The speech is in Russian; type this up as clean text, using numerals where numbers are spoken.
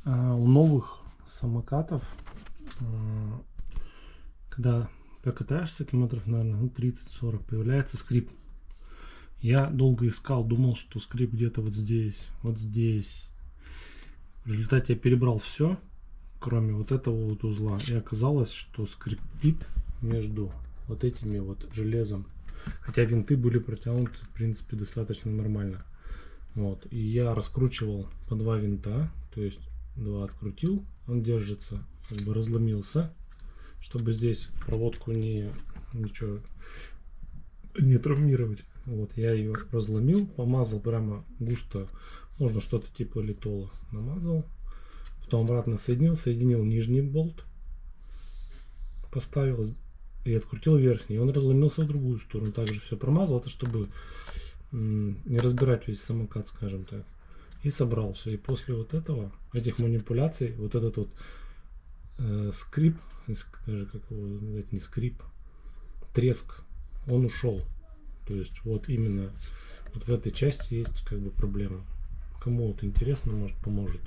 У новых самокатов, когда прокатаешься километров, наверное, 30-40, появляется скрип. Я долго искал, думал, что скрип где-то вот здесь, вот здесь. В результате я перебрал все, кроме вот этого вот узла. И оказалось, что скрипит между вот этими вот железом. Хотя винты были протянуты, в принципе, достаточно нормально. Вот. И я раскручивал по 2 винта, то есть 2 открутил, он держится, как бы разломился, чтобы здесь проводку ничего не травмировать. Вот, я ее разломил, помазал прямо густо, можно что-то типа литола, намазал, потом обратно соединил нижний болт, поставил и открутил верхний, и он разломился в другую сторону, также все промазал, это чтобы не разбирать весь самокат, скажем так, и собрал все. И после вот этого, этих манипуляций, вот этот вот скрип, даже как его назвать, не скрип, треск, он ушел. То есть вот именно вот в этой части есть как бы проблема. Кому вот интересно, может, поможет.